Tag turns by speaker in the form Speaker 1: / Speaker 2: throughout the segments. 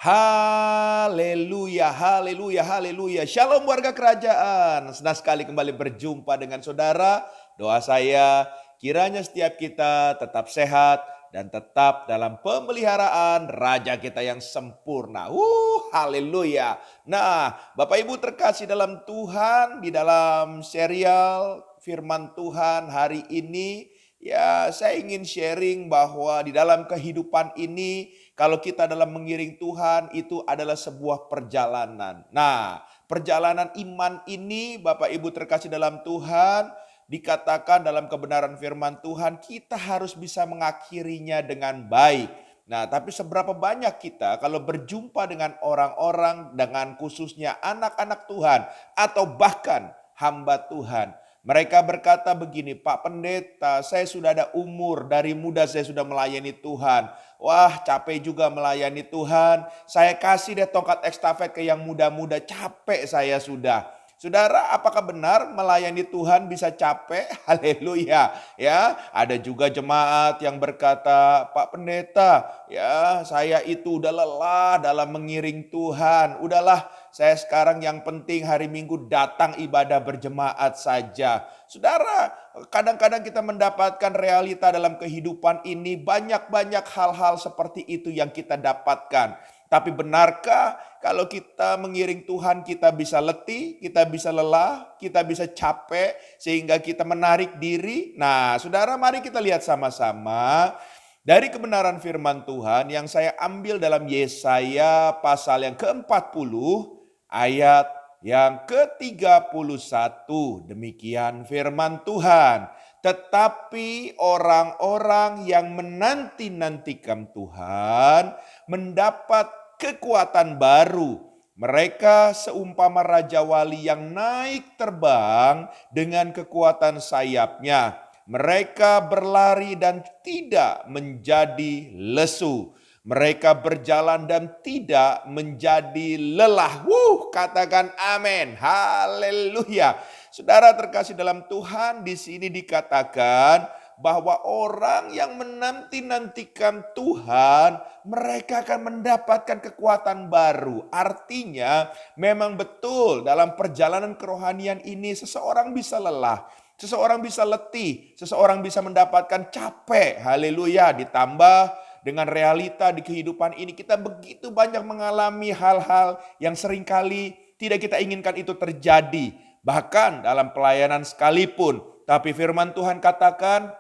Speaker 1: Haleluya, haleluya, haleluya. Shalom warga kerajaan. Senang sekali kembali berjumpa dengan saudara. Doa saya kiranya setiap kita tetap sehat dan tetap dalam pemeliharaan Raja kita yang sempurna. Haleluya. Nah, Bapak Ibu terkasih dalam Tuhan, di dalam serial Firman Tuhan hari ini, ya saya ingin sharing bahwa di dalam kehidupan ini, kalau kita dalam mengiring Tuhan itu adalah sebuah perjalanan. Nah, perjalanan iman ini Bapak Ibu terkasih dalam Tuhan, dikatakan dalam kebenaran firman Tuhan kita harus bisa mengakhirinya dengan baik. Nah, tapi seberapa banyak kita kalau berjumpa dengan orang-orang, dengan khususnya anak-anak Tuhan atau bahkan hamba Tuhan. Mereka berkata begini, Pak Pendeta, saya sudah ada umur, dari muda saya sudah melayani Tuhan. Wah, capek juga melayani Tuhan. Saya kasih deh tongkat estafet ke yang muda-muda, capek saya sudah. Saudara, apakah benar melayani Tuhan bisa capek? Haleluya. Ya, ada juga jemaat yang berkata, Pak Pendeta, ya saya itu udah lelah dalam mengiring Tuhan. Udahlah, saya sekarang yang penting hari Minggu datang ibadah berjemaat saja. Saudara, kadang-kadang kita mendapatkan realita dalam kehidupan ini, banyak-banyak hal-hal seperti itu yang kita dapatkan. Tapi benarkah kalau kita mengiring Tuhan kita bisa letih, kita bisa lelah, kita bisa capek sehingga kita menarik diri? Nah, saudara, mari kita lihat sama-sama dari kebenaran firman Tuhan yang saya ambil dalam Yesaya pasal yang ke-40 ayat yang ke-31. Demikian firman Tuhan. Tetapi orang-orang yang menanti-nantikan Tuhan mendapat kekuatan baru. Mereka seumpama Raja Wali yang naik terbang dengan kekuatan sayapnya. Mereka berlari dan tidak menjadi lesu. Mereka berjalan dan tidak menjadi lelah. Katakan amin. Haleluya. Saudara terkasih dalam Tuhan, di sini dikatakan bahwa orang yang menanti-nantikan Tuhan, mereka akan mendapatkan kekuatan baru. Artinya, memang betul dalam perjalanan kerohanian ini seseorang bisa lelah, seseorang bisa letih, seseorang bisa mendapatkan capek. Haleluya, ditambah dengan realita di kehidupan ini kita begitu banyak mengalami hal-hal yang seringkali tidak kita inginkan itu terjadi. Bahkan dalam pelayanan sekalipun. Tapi firman Tuhan katakan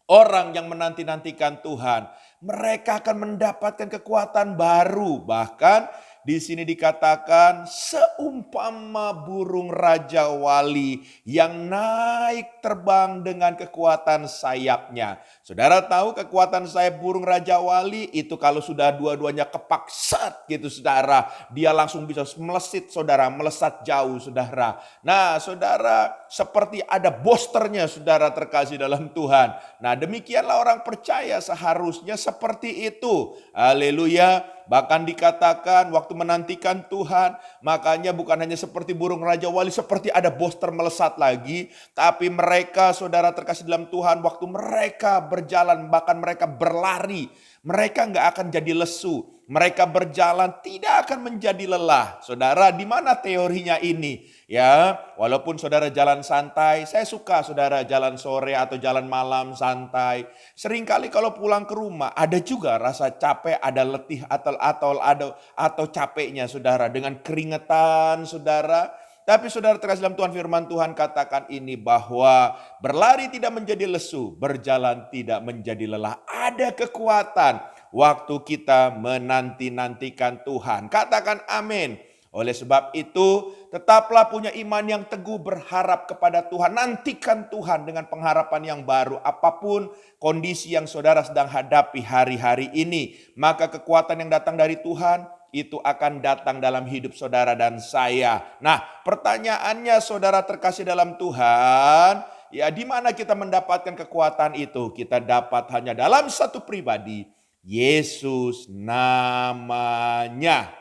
Speaker 1: orang yang menanti-nantikan Tuhan, mereka akan mendapatkan kekuatan baru. Bahkan di sini dikatakan seumpama burung Raja Wali yang naik terbang dengan kekuatan sayapnya. Saudara tahu kekuatan sayap burung Raja Wali itu kalau sudah dua-duanya kepaksat gitu saudara. Dia langsung bisa melesit saudara, melesat jauh saudara. Nah saudara, seperti ada boosternya saudara terkasih dalam Tuhan. Nah demikianlah orang percaya seharusnya seperti itu. Haleluya. Bahkan dikatakan waktu menantikan Tuhan, makanya bukan hanya seperti burung Raja Wali, seperti ada booster melesat lagi. Tapi mereka saudara terkasih dalam Tuhan, waktu mereka berjalan, bahkan mereka berlari, mereka nggak akan jadi lesu. Mereka berjalan tidak akan menjadi lelah. Saudara, di mana teorinya ini? Ya, walaupun saudara jalan santai, saya suka saudara jalan sore atau jalan malam santai. Seringkali kalau pulang ke rumah ada juga rasa capek, ada letih atau capeknya saudara dengan keringetan saudara. Tapi saudara terkasih dalam Tuhan, firman Tuhan katakan ini bahwa berlari tidak menjadi lesu, berjalan tidak menjadi lelah. Ada kekuatan waktu kita menanti-nantikan Tuhan. Katakan amin. Oleh sebab itu, tetaplah punya iman yang teguh, berharap kepada Tuhan. Nantikan Tuhan dengan pengharapan yang baru. Apapun kondisi yang saudara sedang hadapi hari-hari ini, maka kekuatan yang datang dari Tuhan itu akan datang dalam hidup saudara dan saya. Nah, pertanyaannya saudara terkasih dalam Tuhan, ya di mana kita mendapatkan kekuatan itu? Kita dapat hanya dalam satu pribadi, Yesus namanya.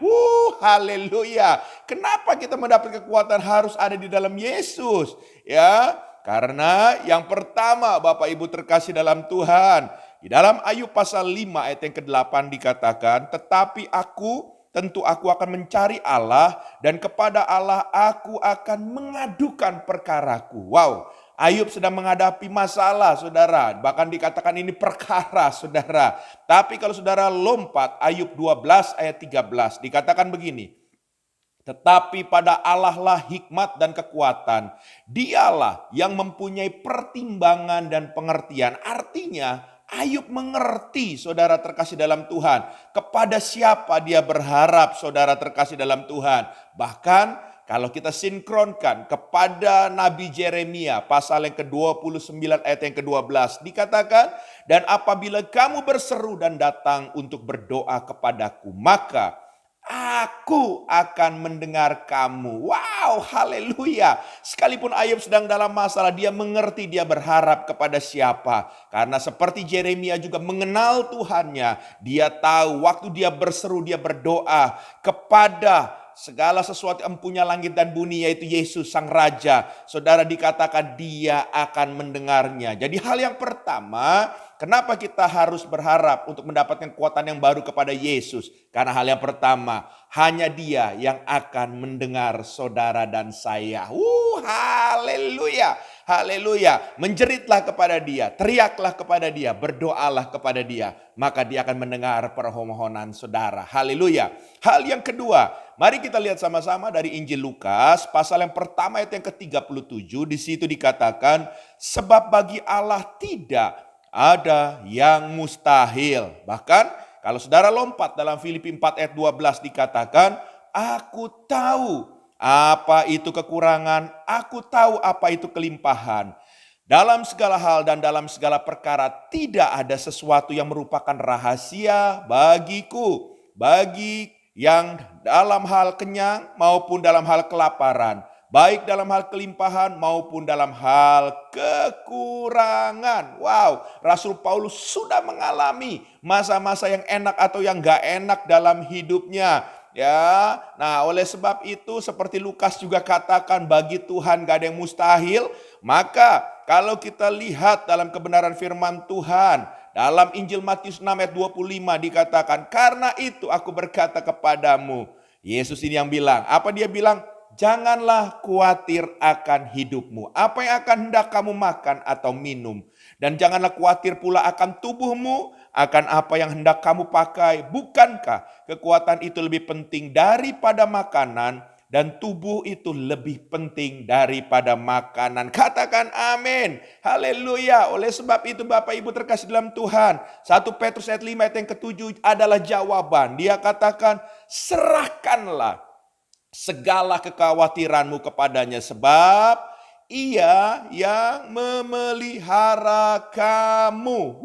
Speaker 1: Haleluya. Kenapa kita mendapat kekuatan harus ada di dalam Yesus? Ya, karena yang pertama Bapak Ibu terkasih dalam Tuhan, di dalam Ayub pasal 5 ayat yang ke-8 dikatakan, tetapi aku tentu aku akan mencari Allah dan kepada Allah aku akan mengadukan perkaraku. Wow, Ayub sedang menghadapi masalah, saudara. Bahkan dikatakan ini perkara, saudara. Tapi kalau saudara lompat Ayub 12 ayat 13 dikatakan begini. Tetapi pada Allah lah hikmat dan kekuatan. Dialah yang mempunyai pertimbangan dan pengertian. Artinya Ayub mengerti, saudara terkasih dalam Tuhan. Kepada siapa dia berharap, saudara terkasih dalam Tuhan. Bahkan kalau kita sinkronkan kepada Nabi Yeremia pasal yang ke-29 ayat yang ke-12 dikatakan, dan apabila kamu berseru dan datang untuk berdoa kepadaku, maka aku akan mendengar kamu. Wow, haleluya. Sekalipun Ayub sedang dalam masalah, dia mengerti dia berharap kepada siapa. Karena seperti Yeremia juga mengenal Tuhannya. Dia tahu waktu dia berseru, dia berdoa kepada segala sesuatu yang punya langit dan bumi, yaitu Yesus sang Raja. Saudara, dikatakan dia akan mendengarnya. Jadi hal yang pertama, kenapa kita harus berharap untuk mendapatkan kekuatan yang baru kepada Yesus? Karena hal yang pertama, hanya dia yang akan mendengar saudara dan saya. Haleluya. Haleluya. Menjeritlah kepada dia, teriaklah kepada dia, berdoalah kepada dia. Maka dia akan mendengar permohonan saudara. Haleluya. Hal yang kedua, mari kita lihat sama-sama dari Injil Lukas pasal yang pertama ayat yang ke-37. Di situ dikatakan, sebab bagi Allah tidak ada yang mustahil. Bahkan kalau saudara lompat dalam Filipi 4 ayat 12 dikatakan, aku tahu apa itu kekurangan, aku tahu apa itu kelimpahan. Dalam segala hal dan dalam segala perkara tidak ada sesuatu yang merupakan rahasia bagiku, bagi yang dalam hal kenyang maupun dalam hal kelaparan, baik dalam hal kelimpahan maupun dalam hal kekurangan. Wow, Rasul Paulus sudah mengalami masa-masa yang enak atau yang gak enak dalam hidupnya. Ya, nah oleh sebab itu seperti Lukas juga katakan, bagi Tuhan gak ada yang mustahil. Maka kalau kita lihat dalam kebenaran firman Tuhan, dalam Injil Matius 6 ayat 25 dikatakan, karena itu aku berkata kepadamu. Yesus ini yang bilang, apa dia bilang? Janganlah khawatir akan hidupmu, apa yang akan hendak kamu makan atau minum. Dan janganlah khawatir pula akan tubuhmu, akan apa yang hendak kamu pakai. Bukankah kekuatan itu lebih penting daripada makanan, dan tubuh itu lebih penting daripada makanan? Katakan amin. Haleluya. Oleh sebab itu Bapak Ibu terkasih dalam Tuhan, 1 Petrus ayat 5 ayat yang ke-7 adalah jawaban. Dia katakan, serahkanlah segala kekhawatiranmu kepadanya, sebab ia yang memelihara kamu.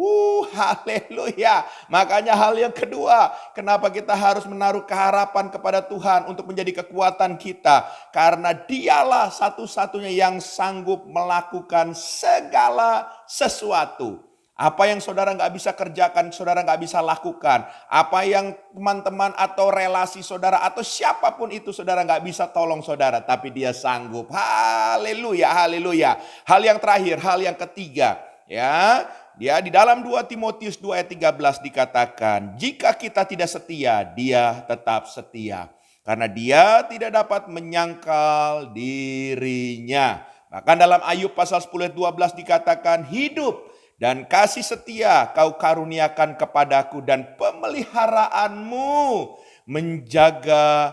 Speaker 1: Haleluya. Makanya hal yang kedua, kenapa kita harus menaruh keharapan kepada Tuhan untuk menjadi kekuatan kita? Karena dialah satu-satunya yang sanggup melakukan segala sesuatu. Apa yang saudara gak bisa kerjakan, saudara gak bisa lakukan. Apa yang teman-teman atau relasi saudara atau siapapun itu saudara gak bisa tolong saudara, tapi dia sanggup. Haleluya, haleluya. Hal yang terakhir, hal yang ketiga, ya, dia di dalam 2 Timotius 2 ayat 13 dikatakan, jika kita tidak setia, dia tetap setia. Karena dia tidak dapat menyangkal dirinya. Bahkan dalam Ayub pasal 10 ayat 12 dikatakan, hidup dan kasih setia kau karuniakan kepadaku, dan pemeliharaanmu menjaga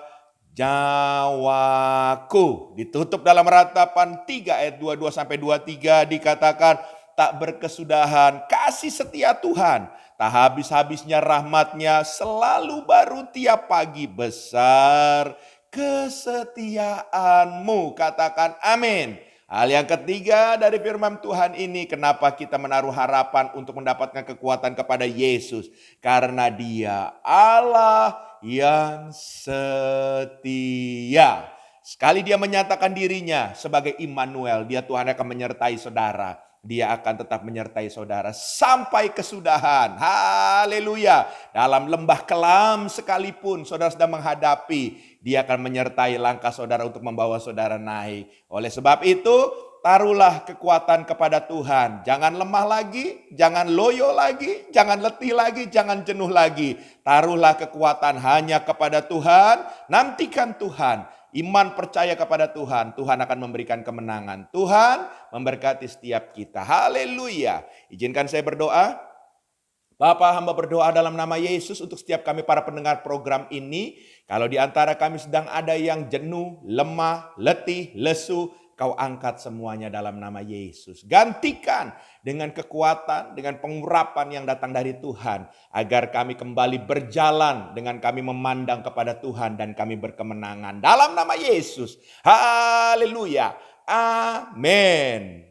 Speaker 1: nyawaku. Ditutup dalam ratapan 3 ayat 22 sampai 23 dikatakan, tak berkesudahan kasih setia Tuhan, tak habis-habisnya rahmatnya, selalu baru tiap pagi, besar kesetiaanmu. Katakan amin. Hal yang ketiga dari firman Tuhan ini, kenapa kita menaruh harapan untuk mendapatkan kekuatan kepada Yesus? Karena dia Allah yang setia. Sekali dia menyatakan dirinya sebagai Immanuel, dia Tuhan akan menyertai saudara. Dia akan tetap menyertai saudara sampai kesudahan. Haleluya. Dalam lembah kelam sekalipun saudara sedang menghadapi, dia akan menyertai langkah saudara untuk membawa saudara naik. Oleh sebab itu, taruhlah kekuatan kepada Tuhan. Jangan lemah lagi, jangan loyo lagi, jangan letih lagi, jangan jenuh lagi. Taruhlah kekuatan hanya kepada Tuhan, nantikan Tuhan. Iman percaya kepada Tuhan, Tuhan akan memberikan kemenangan. Tuhan memberkati setiap kita. Haleluya. Izinkan saya berdoa. Bapa, hamba berdoa dalam nama Yesus untuk setiap kami para pendengar program ini. Kalau di antara kami sedang ada yang jenuh, lemah, letih, lesu, Kau angkat semuanya dalam nama Yesus. Gantikan dengan kekuatan, dengan pengurapan yang datang dari Tuhan. Agar kami kembali berjalan dengan kami memandang kepada Tuhan dan kami berkemenangan. Dalam nama Yesus. Haleluya. Amin.